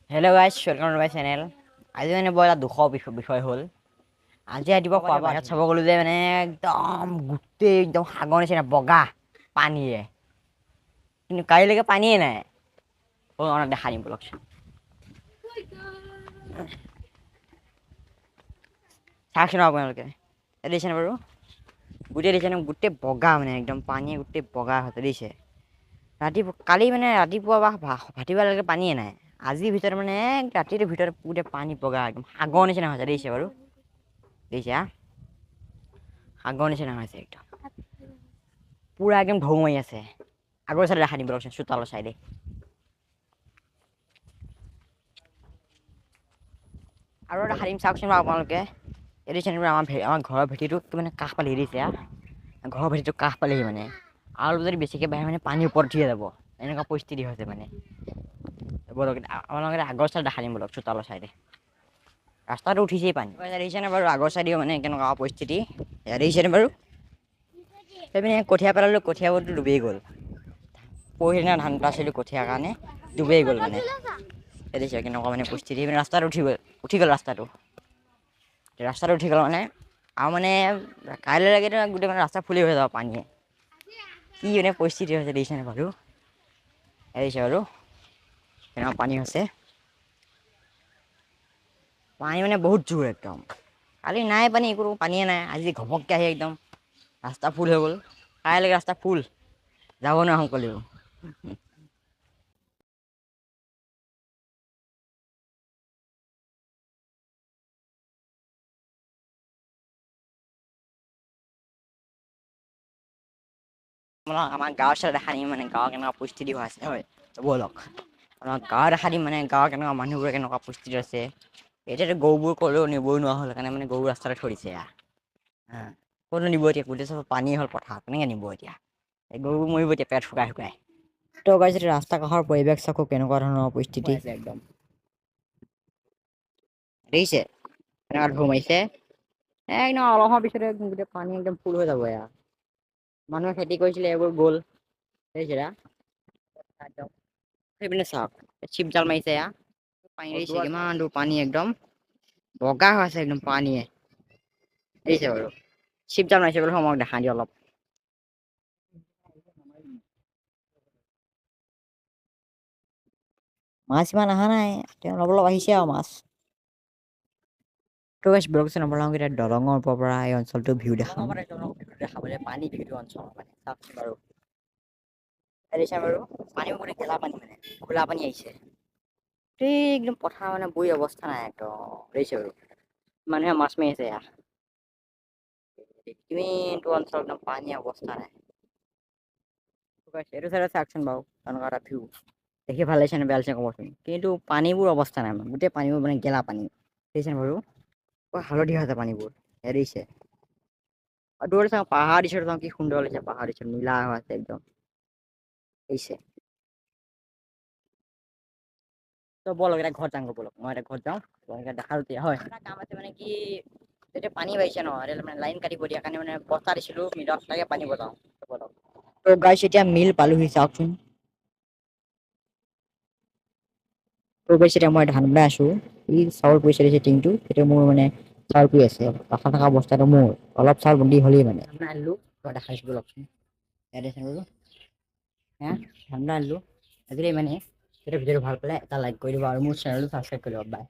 Hello' guys, welcome to my channel. আজি মানে বৰ এটা দুখৰ বিষয় হ'ল। আজি ৰাতিপুৱা খোৱা বাহিৰত চাব গ'লো যে মানে একদম গোটেই একদম সাগৰ নিচিনা বগা পানীৰে, কিন্তু কালিলৈকে পানীয়ে নাই। দেখাই দিম বলকচোন। চাওকচোন আপোনালোকে দেখিছেনে বাৰু? গোটেই দেখিছেনে? গোটেই বগা মানে একদম পানীয়ে গোটেই বগা হৈ দিছে। কালি মানে ৰাতিপুৱা বা ভাটিবেলালৈকে পানীয়ে নাই। আজিৰ ভিতৰত মানে ৰাতিটোৰ ভিতৰত গোটেই পানী বগা একদম সাগৰ নিচিনা হৈছে। দেখিছে বাৰু? দেখিছা? সাগৰ নিচিনা হৈছে একদম পুৰা একদম ঢৌ মাৰি আছে। আগৰ চাইডে দেখাই দিম বলকচোন, চোতালৰ চাইডে। আৰু এটা দেখাই দিম চাওকচোন বাৰু আপোনালোকে। এই দেখিছেনে আমাৰ ঘৰৰ ভেটিটো মানে কাষ পালেহি দিছে। ঘৰৰ ভেটিটো কাষ পালেহি মানে, আৰু যদি বেছিকে বাঢ়ে মানে পানীৰ ওপৰত উঠিয়ে যাব। এনেকুৱা পৰিস্থিতি হৈছে মানে। আপোনালোকে আগৰ চাইডে দেখাই দিম বলক, চোতালৰ চাইডে। ৰাস্তাটো উঠিছেই পানী। দেখিছেনে বাৰু আগৰ চাইডেও মানে কেনেকুৱা পৰিস্থিতি? দেখিছেনে বাৰু? সেইপিনে কঠীয়া পেলালোঁ, কঠীয়াবোৰতো ডুবিয়ে গ'ল। পৰহিদিনা ধান পেলাইছিলোঁ কঠীয়াৰ কাৰণে, ডুবিয়ে গ'ল মানে। দেখিছে কেনেকুৱা মানে পৰিস্থিতি? ৰাস্তাটো উঠি গ'ল ৰাস্তাটো উঠি গ'ল মানে। আৰু মানে কাইলৈকে গোটেই মানে ৰাস্তা ফুলেই হৈ যাব পানীয়ে। কি মানে পৰিস্থিতি হৈছে দেখিছেনে বাৰু? দেখিছে বাৰু কেনেকুৱা পানী হৈছে? পানী মানে বহুত জোৰ একদম। কালি নাই পানী, একো পানীয়ে নাই। আজি ঘপককৈ আহি একদম ৰাস্তা ফুল হৈ গ'ল। কাইলৈকে ৰাস্তা ফুল, যাব নোৱাৰোঁ ক'লেও। আমাৰ গাঁৱৰ ওচৰত দেখাই দিম মানে গাঁৱৰ কেনেকুৱা পৰিস্থিতি হৈ আছে হয়। ব'লক আমাৰ গাঁৱত দেখাই দিম মানে গাঁৱৰ কেনেকুৱা মানুহবোৰে কেনেকুৱা পৰিস্থিতি আছে। এতিয়াতো গৰুবোৰ ক'লেও নিবই নোৱাৰা হ'ল, সেইকাৰণে মানে গৰু ৰাস্তাতে থৈ দিছে। ক'তনো নিব এতিয়া? গোটেই চব পানী হ'ল পথাৰত, কেনেকৈ নিব এতিয়া? এই গৰুবোৰ মৰিব এতিয়া পেট শুকাই শুকাই। ত' গাইছ, ৰাস্তা কাষৰ পৰিৱেশ চাওক কেনেকুৱা ধৰণৰ পৰিস্থিতি একদম। দেখিছে কেনেকুৱা ঢৌ মাৰিছে? একদম অলপ সময় পিছতে গোটেই পানী একদম ফুল হৈ যাব এয়া। মানুহে খেতি কৰিছিলে এইবোৰ গ'ল। দেখিছা? সেইপিনে চাওক, চিপজাল মাৰিছে এয়া। পানী দেখিছে কিমান দূৰ পানী একদম বগা হৈ আছে একদম পানীয়ে। দেখিছে বাৰু? চিপজাল মাৰিছে বুলি মই দেখাই দিওঁ অলপ। মাছ ইমান অহা নাই, তেওঁ অলপ অলপ আহিছে আৰু মাছ। ত' গাইছ ব্লগচোন আপোনালোকক এতিয়া দলঙৰ ওপৰৰ পৰা এই অঞ্চলটো ভিউ দেখাম। দেখাবলৈ পানী ভিউ অঞ্চল মানে চাওকচোন বাৰু। দেখিছা বাৰু? পানীও মানে গেলা পানী মানে ঘোলা পানী আহিছে। গোটেই একদম পথাৰ মানে বুৰি অৱস্থা নাই একদম। দেখিছে বাৰু? মানুহে মাছ মাৰি আছে এয়া। এইটো অঞ্চল একদম পানী অৱস্থা নাই। এইটো চাইডে চাওকচোন বাৰু কেনেকুৱা এটা ভিউ। দেখি ভাল লাগিছে নে বেয়া লাগিছে ক'বচোন। কিন্তু পানীবোৰ অৱস্থা নাই মানে, গোটেই পানীবোৰ মানে গেলা পানী। দেখিছেনে বাৰু? হালধীয়া হৈ আছে পানীবোৰ। এয়া দেখিছে? দূৰলৈ চাওঁ, পাহাৰৰ দৃশ্যটো চাওঁ কি সুন্দৰ লাগিছে। পাহাৰৰ দৃশ্যটো নীলা হৈ আছে একদম। দেখিছে? ত' বলক এতিয়া ঘৰত যাওঁ বলক। মই এতিয়া ঘৰত যাওঁ, তোমালোকক দেখালো তেতিয়া হয়। এটা কাম আছে মানে কি এতিয়া পানী বাঢ়িছে ন, মানে লাইন কাটিব দিয়াৰ কাৰণে মানে বস্তা দিছিলো মিলত, তাকে পানী বজাওঁ। ত' গাইছ এতিয়া মিল পালোহি চাওকচোন। ত' গাইছ এতিয়া মই ধান বনাই আছো। ই চাউল পৰি দিছে টিংটো, সেইটো মোৰ মানে চাউল পৰি আছে। কাষত থকা বস্তাটো মোৰ। অলপ চাউল দি হ'লেই মানে। আনিলো দেখাইছো বলকচোন। এয়া দেখিছেনে বাৰু? ধান আনিলো। আজিকালি মানে ভিডিঅ'টো ভাল পালে এটা লাইক কৰি দিব আৰু মোৰ চেনেলটো ছাবস্ক্ৰাইব কৰি দিব। বাই।